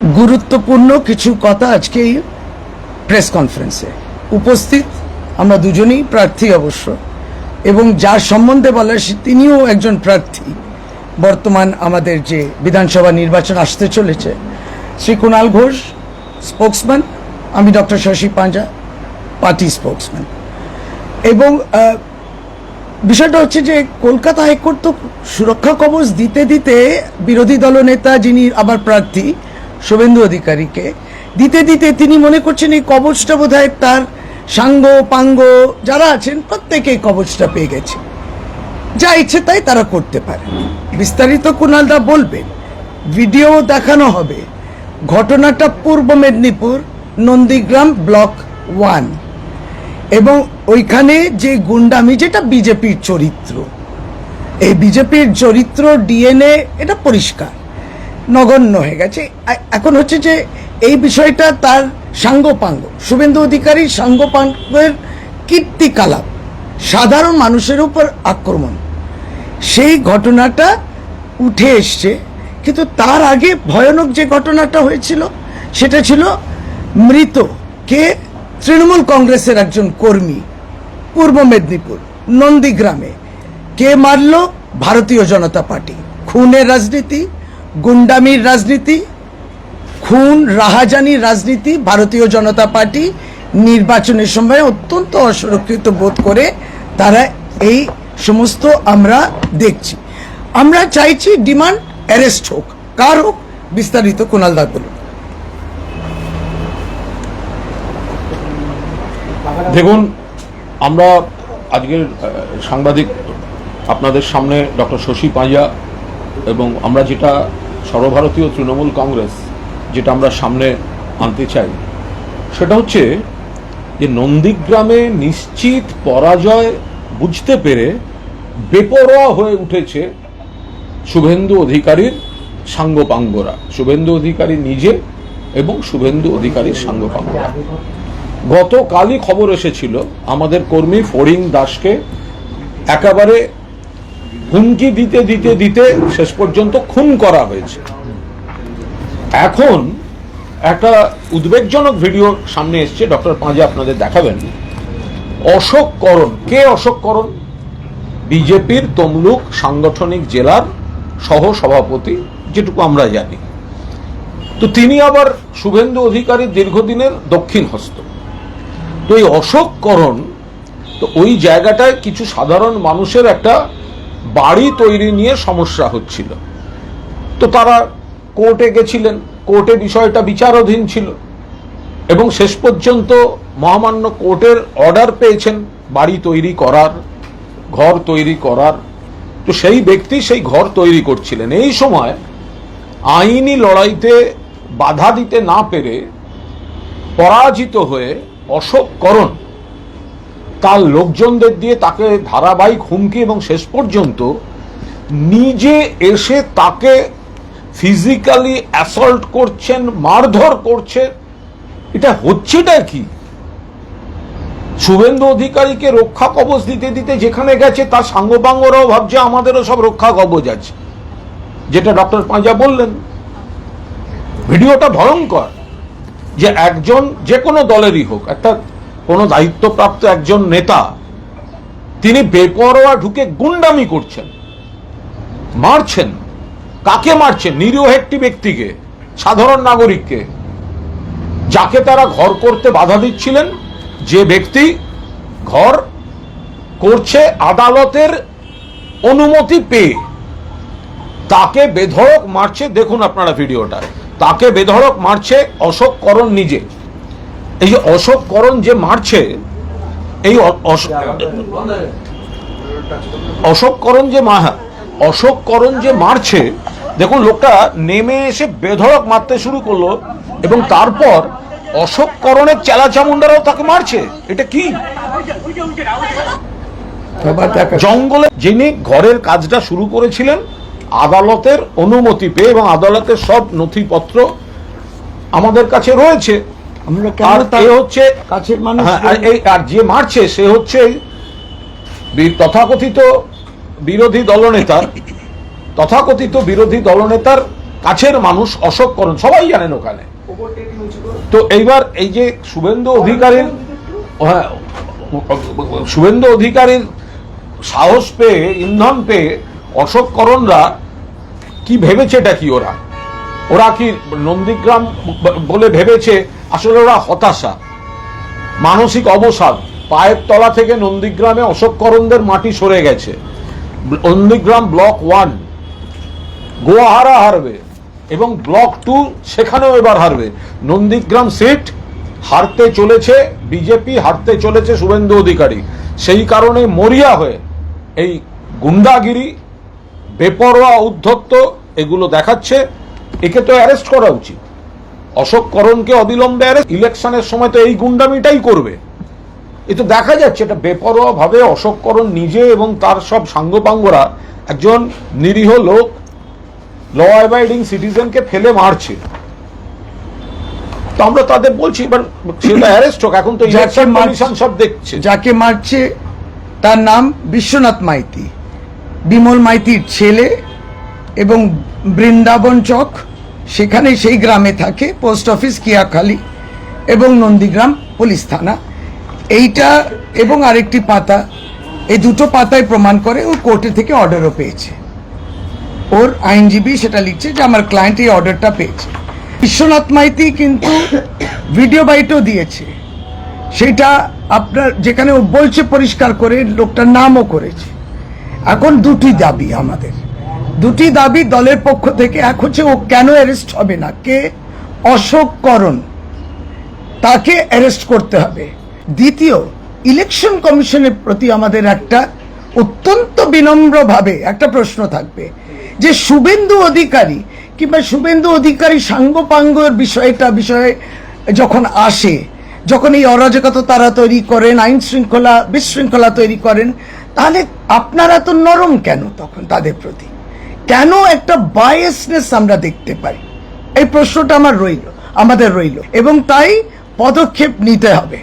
গুরুত্বপূর্ণ কিছু কথা আজকে এই প্রেস কনফারেন্সে উপস্থিত আমরা দুজনেই প্রার্থী অবশ্য, এবং যার সম্বন্ধে বলা তিনিও একজন প্রার্থী। বর্তমান আমাদের যে বিধানসভা নির্বাচন আসতে চলেছে, শ্রী কুণাল ঘোষ স্পোক্সম্যান, আমি ডক্টর শশী পাঞ্জা পার্টি স্পোক্সম্যান। এবং বিষয়টা হচ্ছে যে কলকাতা হাইকোর্ট তো সুরক্ষা কবচ দিতে দিতে বিরোধী দলনেতা যিনি আবার প্রার্থী শুভেন্দু অধিকারীকে দিতে দিতে তিনি মনে করছেন এই কবচটা বোধহয় তার সাঙ্গ পাঙ্গ যারা আছেন প্রত্যেকে কবচটা পেয়ে গেছে, যা ইচ্ছে তাই তারা করতে পারে। বিস্তারিত কুণালদা বলবেন, ভিডিও দেখানো হবে। ঘটনাটা পূর্ব মেদিনীপুর নন্দীগ্রাম ব্লক 1, এবং ওইখানে যে গুন্ডামি, যেটা বিজেপির চরিত্র, এই বিজেপির চরিত্র ডিএনএ এটা পরিষ্কার নগণ্য হয়ে গেছে। এখন হচ্ছে যে এই বিষয়টা তার সাঙ্গপাঙ্গ, শুভেন্দু অধিকারী সাঙ্গপাঙ্গের কীর্তিকলাপ, সাধারণ মানুষের উপর আক্রমণ, সেই ঘটনাটা উঠে এসছে। কিন্তু তার আগে ভয়ানক যে ঘটনাটা হয়েছিল সেটা ছিল মৃত কে তৃণমূল কংগ্রেসের একজন কর্মী, পূর্ব মেদিনীপুর নন্দীগ্রামে কে মারল ভারতীয় জনতা পার্টি। খুনের রাজনীতি, গুন্ডামির রাজনীতি, খুন রাহাজানির রাজনীতি ভারতীয় জনতা পার্টি নির্বাচনের সময় অত্যন্ত অসুরক্ষিত বোধ করে তারা এই সমস্ত আমরা দেখছি। আমরা চাইছি ডিমান্ড অ্যারেস্ট হোক, কার হোক, বিস্তারিত কুণালদা বলুন। দেখুন, আমরা আজকের সাংবাদিক আপনাদের সামনে ডক্টর শশী পাঞ্জা এবং আমরা যেটা সর্বভারতীয় তৃণমূল কংগ্রেস যেটা আমরা সামনে আনতে চাই সেটা হচ্ছে যে নন্দীগ্রামে নিশ্চিত পরাজয় বুঝতে পেরে বেপরোয়া হয়ে উঠেছে শুভেন্দু অধিকারীর সাঙ্গপাঙ্গরা, শুভেন্দু অধিকারী নিজে এবং শুভেন্দু অধিকারীর সাঙ্গপাঙ্গরা। গতকালই খবর এসেছিল আমাদের কর্মী ফড়িং দাসকে একেবারে হুমকি দিতে দিতে দিতে শেষ পর্যন্ত খুন করা হয়েছে। এখন একটা উদ্বেগজনক ভিডিও সামনে এসছে, ডক্টর পাঁজা আপনাদের দেখাবেন। অশোক করণ, কে অশোক করণ? বিজেপির তমলুক সাংগঠনিক জেলার সহ সভাপতি, যেটুকু আমরা জানি। তো তিনি আবার শুভেন্দু অধিকারীর দীর্ঘদিনের দক্ষিণ হস্ত। তো এই অশোক করণ, তো ওই জায়গাটায় কিছু সাধারণ মানুষের একটা বাড়ি তৈরি নিয়ে সমস্যা হচ্ছিল। তো তারা কোর্টে গেছিলেন, কোর্টে বিষয়টা বিচারাধীন ছিল এবং শেষ পর্যন্ত মহামান্য কোর্টের অর্ডার পেয়েছেন বাড়ি তৈরি করার, ঘর তৈরি করার। তো সেই ব্যক্তি সেই ঘর তৈরি করছিলেন। এই সময় আইনি লড়াইতে বাধা দিতে না পেরে পরাজিত হয়ে অশোক করণ তার লোকজনদের দিয়ে তাকে ধারাবাহিক হুমকি এবং শেষ পর্যন্ত নিজে এসে তাকে ফিজিক্যালি অ্যাসল্ট করছেন, মারধর করছে। এটা হচ্ছেটা কি? শুভেন্দু অধিকারীকে রক্ষা কবচ দিতে দিতে যেখানে গেছে তার সাঙ্গপাঙ্গরাও ভাবছে আমাদেরও সব রক্ষা কবচ আছে, যেটা ডক্টর পাঁজা বললেন। ভিডিওটা ভয়ঙ্কর যে একজন যে কোনো দলেরই হোক, একটা কোনো দায়িত্বপ্রাপ্ত একজন নেতা, তিনি বেপরোয়া ঢুকে গুন্ডামি করছেন, মারছেন। কাকে মারছেন? নিরীহ একটি ব্যক্তিকে, সাধারণ নাগরিককে, যাকে তারা ঘর করতে বাধা দিচ্ছিলেন। যে ব্যক্তি ঘর করছে আদালতের অনুমতি পেয়ে, তাকে বেধড়ক মারছে। দেখুন আপনারা ভিডিওটা, তাকে বেধড়ক মারছে অশোক করণ নিজে। এই যে অশোক করণ যে মারছে, এই অশোক করণ যে মারছে, দেখুন লোকটা নেমে এসে বেধড়ক মারতে শুরু করলো এবং তারপর অশোক করণের চেলা চামুন্ডারাও তাকে মারছে। এটা কি? জঙ্গলে যিনি ঘরের কাজটা শুরু করেছিলেন আদালতের অনুমতি পেয়ে, এবং আদালতের সব নথিপত্র আমাদের কাছে রয়েছে। আর যে মারছে সে হচ্ছে তথাকথিত বিরোধী দলনেতার কাছের মানুষ অশোক করণ, সবাই জানেন ওখানে। তো এইবার এই যে শুভেন্দু অধিকারীর, হ্যাঁ, শুভেন্দু অধিকারীর সাহস পেয়ে, ইন্ধন পেয়ে অশোক করণরা কি ভেবেছে, এটা কি ওরা কি নন্দীগ্রাম বলে ভেবেছে? আসলে ওরা হতাশা, মানসিক অবসাদ। পায়ের তলা থেকে নন্দীগ্রামে অশোক করণদের মাটি সরে গেছে। নন্দীগ্রাম ব্লক 1 গোয়াহারা হারবে এবং ব্লক 2 সেখানেও এবার হারবে। নন্দীগ্রাম সিট হারতে চলেছে বিজেপি, হারতে চলেছে শুভেন্দু অধিকারী। সেই কারণে মরিয়া হয়ে এই গুন্ডাগিরি, বেপরোয়া উদ্ধত্ত এগুলো দেখাচ্ছে। একে তো অ্যারেস্ট করা উচিত, অশোক করণকে অবিলম্বে অ্যারেস্ট। ইলেকশনের সময় তো এই গুন্ডামিটাই করবে। এ তো দেখা যাচ্ছে এটা বেপরোয়া ভাবে অশোক করণ নিজে এবং তার সব সাঙ্গপাঙ্গরা একজন নিরীহ লোক, ল অ্যাবাইডিং সিটিজেনকে ফেলে মারছে। তো আমরা তাদের বলছি এবার সেটা অ্যারেস্ট হোক। এখন তো ইলেকশন কমিশন সব দেখছে। যাকে মারছে তার নাম বিশ্বনাথ মাইতি, বিমল মাইতির ছেলে, এবং বৃন্দাবন চক, সেখানে সেই গ্রামে থাকে। পোস্ট অফিস কিয়াখালী এবং নন্দীগ্রাম পুলিশ থানা, এইটা এবং আরেকটি পাতা, এই দুটো পাতায় প্রমাণ করে ও কোর্টে থেকে অর্ডারও পেয়েছে। ওর আইনজীবী সেটা লিখছে যে আমার ক্লায়েন্ট এই অর্ডারটা পেয়েছে। বিশ্বনাথ মাইতি কিন্তু ভিডিও বাইটও দিয়েছে, সেটা আপনার যেখানে ও বলছে পরিষ্কার করে, লোকটার নামও করেছে। এখন দুটি দাবি আমাদের, দুটি দাবি দলের পক্ষ থেকে। এক হচ্ছে ও কেন অ্যারেস্ট হবে না, কে? অশোক করণ, তাকে অ্যারেস্ট করতে হবে। দ্বিতীয়, ইলেকশন কমিশনের প্রতি আমাদের একটা অত্যন্ত বিনম্রভাবে একটা প্রশ্ন থাকবে যে শুভেন্দু অধিকারী কিংবা শুভেন্দু অধিকারী সাঙ্গপাঙ্গর বিষয়ে যখন আসে, যখন এই অরাজকতা তারা তৈরি করেন, আইন শৃঙ্খলা বিশৃঙ্খলা তৈরি করেন, তাহলে আপনারা তো নরম কেন তখন তাদের প্রতি? কেন একটা বায়াসনেস আমরা দেখতে পাই? এই প্রশ্নটা আমাদের রইল এবং তাই পদক্ষেপ নিতে হবে।